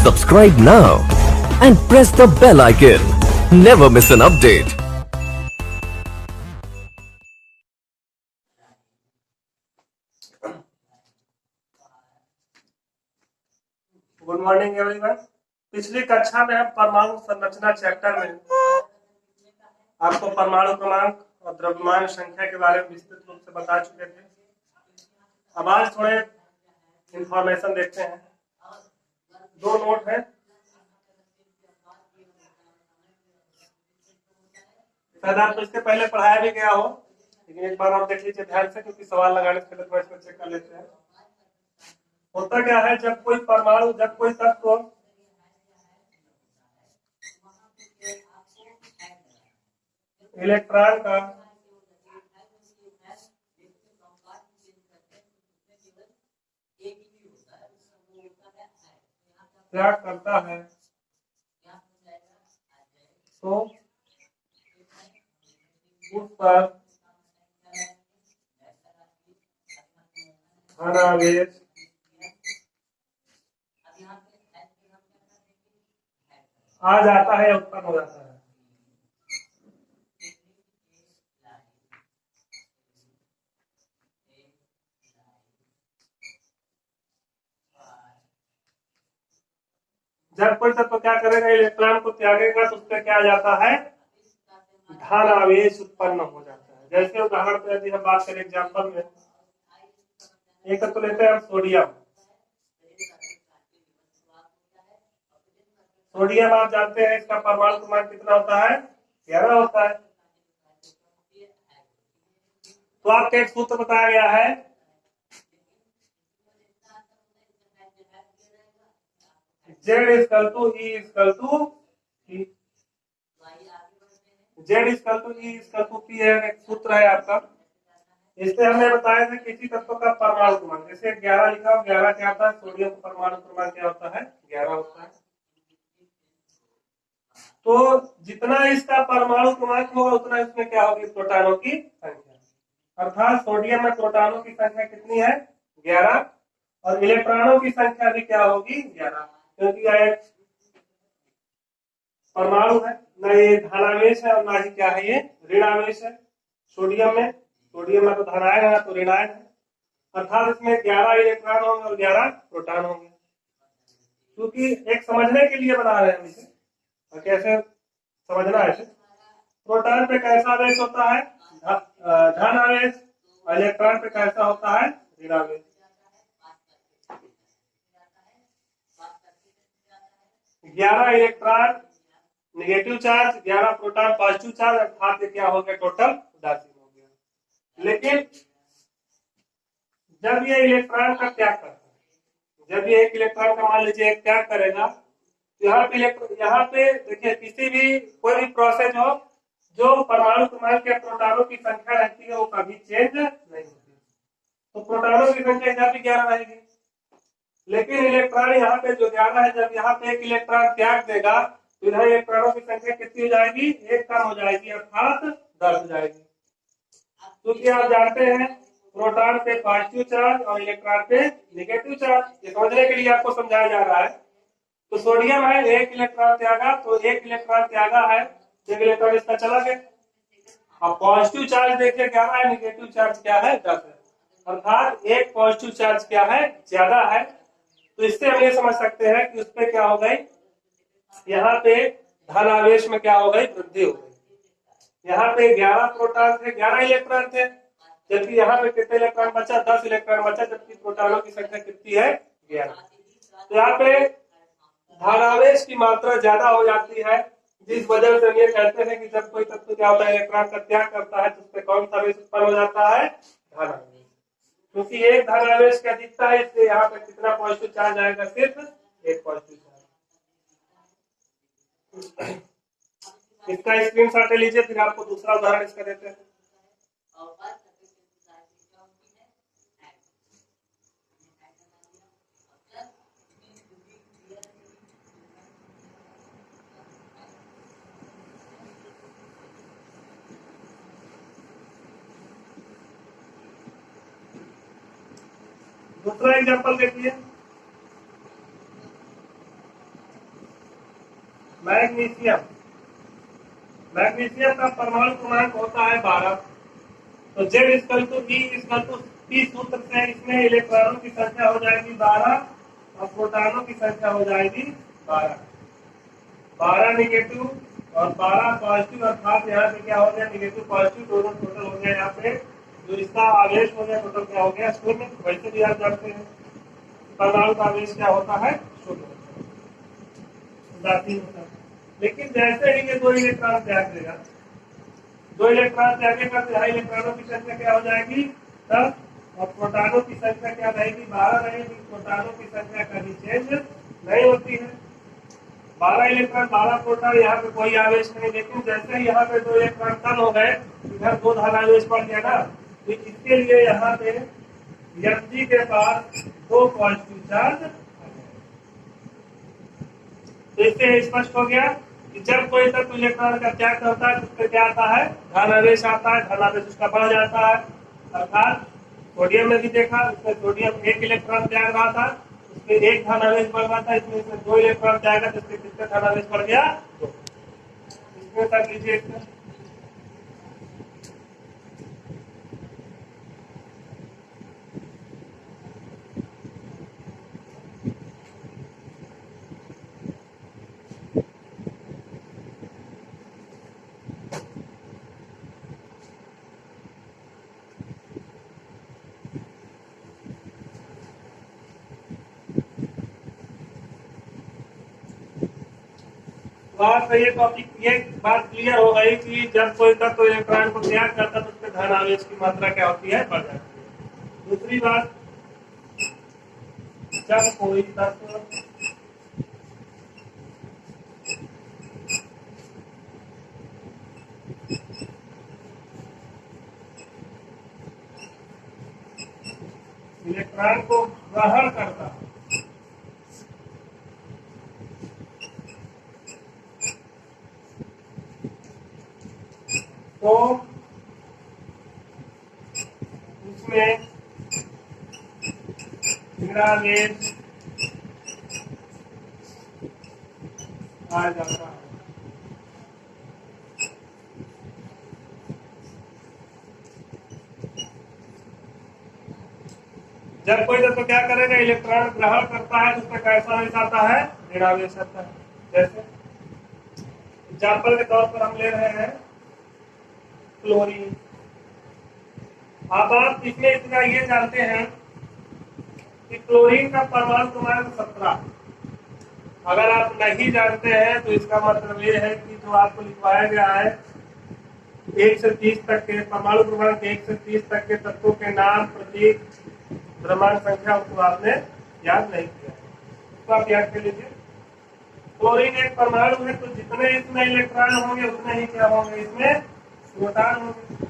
Subscribe now and press the bell icon. Never miss an update. Good morning everyone. पिछली कक्षा में हम परमाणु संरचना चैप्टर में आपको परमाणु क्रमांक और द्रव्यमान संख्या के बारे में विस्तृत रूप से बता चुके थे। अब आज थोड़े इंफॉर्मेशन देखते हैं। दो नोट है, शायद आपको इसके पहले पढ़ाया भी गया हो, लेकिन एक बार आप देख लीजिए ध्यान से, क्योंकि सवाल लगाने से पहले थोड़ा इसमें चेक कर लेते हैं। होता क्या है, जब कोई परमाणु, जब कोई तत्व इलेक्ट्रॉन का त्याग करता है तो उस पर धनावेश आ जाता है, उत्पन्न हो जाता है। जब कोई तत्व क्या करेगा, इलेक्ट्रॉन को त्यागेगा तो उसका क्या आ जाता है, धन आवेश उत्पन्न हो जाता है। जैसे उदाहरण पे यदि हम बात करें एग्जाम्पल में, एक तत्व लेते हैं हम सोडियम। सोडियम आप जानते हैं इसका परमाणु क्रमांक कितना होता है, 11 होता है। तो आपको एक सूत्र बताया गया है, Z equal to E equal to P। Z equal to E equal to P है, एक सूत्र है आपका। इससे हमने बताया था किसी तत्व का परमाणु क्रमांक, जैसे 11 लिखा हो, 11 क्या होता है, सोडियम का परमाणु क्रमांक क्या होता है, 11 होता है। तो जितना इसका परमाणु क्रमांक होगा उतना इसमें क्या होगी, प्रोटॉनों की संख्या। अर्थात सोडियम में प्रोटॉनों की संख्या कितनी है, 11, और इलेक्ट्रॉनों की संख्या भी क्या होगी, 11, क्योंकि यह एक परमाणु है, न ये धनावेश है और ना ही क्या है ये ऋणावेश है। सोडियम में तो धन आएगा ना तो ऋण आएगा, अर्थात इसमें 11 इलेक्ट्रॉन होंगे और 11 प्रोटॉन होंगे। क्योंकि एक समझने के लिए बना रहे हैं हम इसे, और कैसे समझना है इसे। प्रोटॉन पे कैसा आवेश होता है, धन आवेश, और इलेक्ट्रॉन पे कैसा होता है, ऋणावेश। 11 electron negative charge, 11 proton positive charge, अर्थात क्या हो गया, टोटल उदासीन हो गया। लेकिन जब ये इलेक्ट्रॉन का त्याग करता है, जब ये एक इलेक्ट्रॉन का मान लीजिए एक त्याग करेगा, तो यहाँ पे देखिए, किसी भी कोई भी प्रोसेस हो, जो परमाणु क्रमांक के प्रोटॉनों की संख्या रहती है वो कभी चेंज नहीं होती। तो प्रोटॉनों की संख्या यहाँ भी 11 रहेगी, लेकिन इलेक्ट्रॉन यहाँ पे जो 11 है, जब यहाँ पे एक इलेक्ट्रॉन त्याग देगा तो इधर इलेक्ट्रॉनों की संख्या कितनी हो जाएगी, एक कम हो जाएगी, अर्थात 10 हो जाएगी। क्योंकि आप जानते हैं प्रोटॉन पे पॉजिटिव चार्ज और इलेक्ट्रॉन पे नेगेटिव चार्ज, ये समझने के लिए आपको समझाया जा रहा है। तो सोडियम है, एक इलेक्ट्रॉन त्यागा, तो एक इलेक्ट्रॉन त्यागा है, एक इलेक्ट्रॉन इसका चला गया। अब पॉजिटिव चार्ज देखिए 11 है, नेगेटिव चार्ज क्या है, 10 है, अर्थात एक पॉजिटिव चार्ज क्या है, ज्यादा है। तो इससे हम ये समझ सकते हैं कि उसपे क्या हो गई, यहाँ पे धन आवेश में क्या हो गई, वृद्धि हो गई। यहाँ पे 11 प्रोटॉन थे, 11 इलेक्ट्रॉन थे, जबकि यहाँ पे कितने इलेक्ट्रॉन बचा, 10 इलेक्ट्रॉन बचा, जबकि प्रोटॉनों की संख्या कितनी है, 11। तो यहाँ पे धनावेश की मात्रा ज्यादा हो जाती है, जिस वजह से हम ये कहते हैं कि जब कोई तत्व क्या होता है, इलेक्ट्रॉन का त्याग करता है तो उससे कौन सा आवेश उत्पन्न हो जाता है, धनावेश। क्योंकि एक धनावेश की अधिकता है, इसलिए यहाँ पे कितना पॉजिटिव चार्ज आएगा, सिर्फ एक पॉजिटिव चार्ज। इसका स्क्रीनशॉट ले लीजिए, फिर आपको दूसरा उदाहरण इसका देते हैं। दूसरा एग्जांपल देखिए, मैग्नीशियम, मैग्नीशियम का परमाणु क्रमांक होता है 12। तो Z equal to E equal to P सूत्र से इसमें इलेक्ट्रॉनों की संख्या हो जाएगी 12 और प्रोटॉनों की संख्या हो जाएगी 12। 12 निगेटिव और 12 पॉजिटिव, अर्थात यहाँ पे क्या हो गया, निगेटिव पॉजिटिव दोनों टोटल हो गया। यहाँ पे जो इसका आवेश हो गया टोटल क्या हो गया, शून्य। वैसे भी आप जानते हैं परमाणु का आवेश क्या होता है, शून्य उदासीन होता है। लेकिन जैसे ही ये 2 इलेक्ट्रॉन त्याग देगा, 2 इलेक्ट्रॉन त्यागेगा तो यहाँ इलेक्ट्रॉनों की संख्या क्या हो जाएगी 10 और प्रोटॉनों की संख्या क्या रहेगी 12 रहेगी। प्रोटॉनों की संख्या कभी चेंज नहीं होती है। 12 इलेक्ट्रॉन 12 प्रोटॉन, यहाँ पे कोई आवेश नहीं। लेकिन जैसे ही यहाँ पे 2 इलेक्ट्रॉन कम हो गए, इधर 2 धन आवेश बढ़ गया ना, तो इसके लिए यहाँ पे Mg के पास 2 पॉजिटिव चार्ज। तो इससे स्पष्ट हो गया कि जब कोई तत्व इलेक्ट्रॉन का त्याग करता है तो उसमें क्या आता है, धन आवेश आता है। धन आवेश उसका बढ़ जाता है। अर्थात सोडियम में भी देखा, उसमें सोडियम 1 इलेक्ट्रॉन त्याग रहा था, उसमें 1 धन आवेश बढ़ रहा था। इसमें 2 इलेक्ट्रॉन त्यागा तो उसमें कितने धन आवेश बढ़ गया, 2। इसमें कर लीजिए इसमें। बात ये टॉपिक, ये बात क्लियर हो गई कि जब कोई तत्व इलेक्ट्रॉन को त्याग करता है तो उसमें धन आवेश की मात्रा क्या होती है, बढ़ जाती है। दूसरी बात, जब कोई तत्व इलेक्ट्रॉन को ग्रहण करता है तो उसमें ऋणावेश आ जाता है। जब कोई तत्व क्या करेगा, इलेक्ट्रॉन ग्रहण करता है तो उसमें कैसा आवेश आता है, ऋणावेश आता है। जैसे एग्जाम्पल के तौर पर हम ले रहे हैं क्लोरीन। अब आप इसमें इतना ये जानते हैं कि क्लोरीन का परमाणु क्रमांक 17। अगर आप नहीं जानते हैं तो इसका मतलब ये है कि जो आपको लिखवाया गया है 1 से 30 तक के परमाणु क्रमांक, 1 से 30 तक के तत्वों के नाम, प्रतीक, द्रव्यमान संख्या, उसको आपने याद नहीं किया, तो आप याद कर लीजिए। क्लोरीन एक परमाणु है, तो जितने इसमें इलेक्ट्रॉन होंगे उतने ही क्या होंगे, इसमें प्रोटॉन होंगे।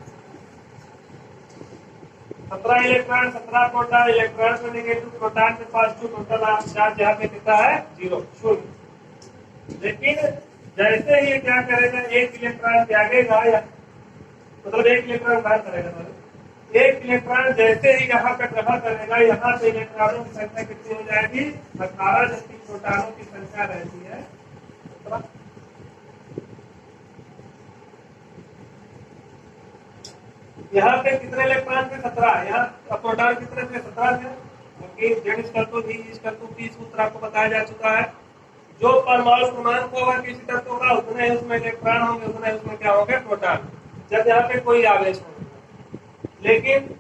17 इलेक्ट्रॉन, 17 प्रोटॉन। इलेक्ट्रॉन में निगेटिव, प्रोटॉन में पॉजिटिव, टोटल चार्ज यहाँ पे कितना है, 0, शून्य। लेकिन जैसे ही क्या करेगा, 1 इलेक्ट्रॉन त्यागेगा, या मतलब 1 इलेक्ट्रॉन बाहर करेगा, 1 इलेक्ट्रॉन जैसे ही यहाँ पे ग्रहण करेगा, यहाँ पे इलेक्ट्रॉनों की संख्या कितनी हो जाएगी, 18, जबकि प्रोटॉनों की संख्या रहती है 17। यहाँ पे कितने इलेक्ट्रॉन थे, 17। यहाँ प्रोटॉन कितने थे, 17 थे। क्योंकि Z equal to V equal to P सूत्र आपको बताया जा चुका है। जो परमाणु क्रमांक होगा किसी तत्व का, उतने ही उसमें इलेक्ट्रॉन होंगे, उतने उसमें क्या होंगे, प्रोटॉन। जब यहाँ पे कोई आवेश होगा, लेकिन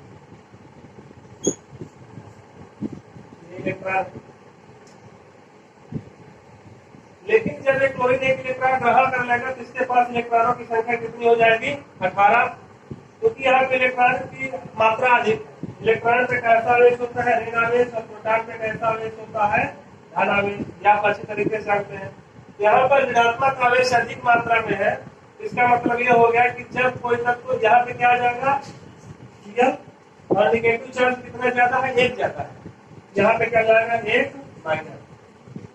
लेकिन जब एक क्लोरीन 1 इलेक्ट्रॉन ग्रहण कर लेगा तो इसके पास इलेक्ट्रॉनों की संख्या कितनी हो जाएगी, 18। क्योंकि यहाँ पे इलेक्ट्रॉन की मात्रा अधिक है। इलेक्ट्रॉन पे कैसा आवेश होता है, ऋण आवेश, और प्रोटॉन पे कैसा आवेश होता है, धन आवेश। या आप अच्छी तरीके से जानते हैं, यहाँ पर ऋणात्मक आवेश अधिक मात्रा में है। इसका मतलब ये हो गया कि जब कोई तत्व यहाँ पे क्या आ जाएगा, और निगेटिव चार्ज कितना ज्यादा है, 1 ज्यादा है, यहाँ पे क्या जाएगा, 1 माइनस।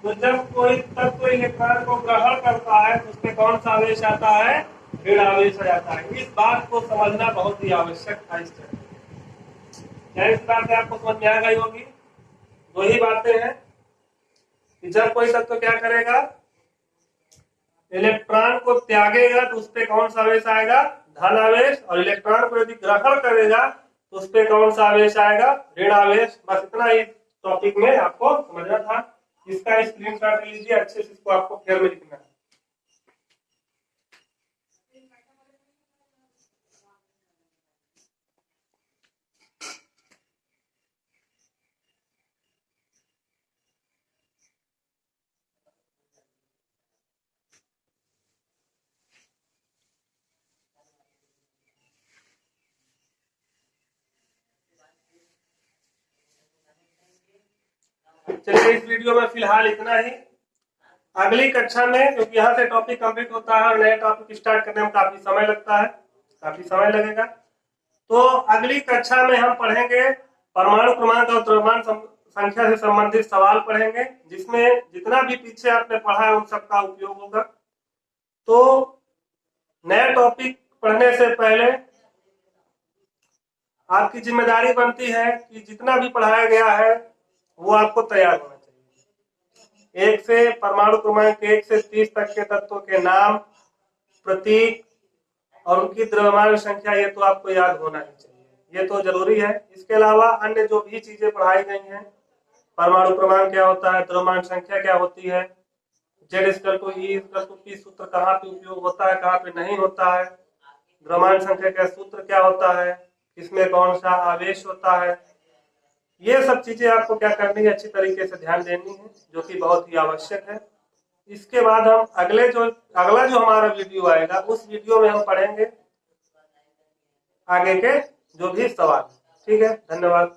तो जब कोई तत्व इलेक्ट्रॉन को ग्रहण करता है तो उसमें कौन सा आवेश आता है, ऋण आवेश आ जाता है। इस बात को समझना बहुत ही आवश्यक था इस तरह। क्या इस बात है आपको समझ में आ गई होगी। दो ही बातें हैं कि जब कोई तत्व क्या करेगा, इलेक्ट्रॉन को त्यागेगा तो उस पे कौन सा आवेश आएगा, धन आवेश, और इलेक्ट्रॉन को यदि ग्रहण करेगा तो उस पे कौन सा आवेश आएगा, ऋण आवेश। बस इतना ही टॉपिक में आपको समझना था। इसका स्क्रीनशॉट लीजिए, अच्छे से इसको आपको फेयर में लिखना है। चलिए इस वीडियो में फिलहाल इतना ही। अगली कक्षा में, क्योंकि यहाँ से टॉपिक कंप्लीट होता है और नया टॉपिक स्टार्ट करने में काफी समय लगता है, काफी समय लगेगा, तो अगली कक्षा में हम पढ़ेंगे परमाणु क्रमांक और द्रव्यमान संख्या से संबंधित सवाल पढ़ेंगे, जिसमें जितना भी पीछे आपने पढ़ा है उन सबका उपयोग होगा। तो नया टॉपिक पढ़ने से पहले आपकी जिम्मेदारी बनती है कि जितना भी पढ़ाया गया है वो आपको तैयार होना चाहिए। 1 से परमाणु क्रमांक 1 से 30 तक के तत्वों के नाम, प्रतीक और उनकी द्रव्यमान संख्या, ये तो आपको याद होना ही चाहिए, ये तो जरूरी है। इसके अलावा अन्य जो भी चीजें पढ़ाई गई हैं, परमाणु क्रमांक क्या होता है, द्रव्यमान संख्या क्या होती है, Z=E=P सूत्र कहाँ पे उपयोग होता है, कहाँ पे नहीं होता है, द्रव्यमान संख्या का सूत्र क्या होता है, इसमें कौन सा आवेश होता है, ये सब चीजें आपको क्या करनी है, अच्छी तरीके से ध्यान देनी है, जो कि बहुत ही आवश्यक है। इसके बाद हम अगला जो हमारा वीडियो आएगा, उस वीडियो में हम पढ़ेंगे आगे के जो भी सवाल। ठीक है, धन्यवाद।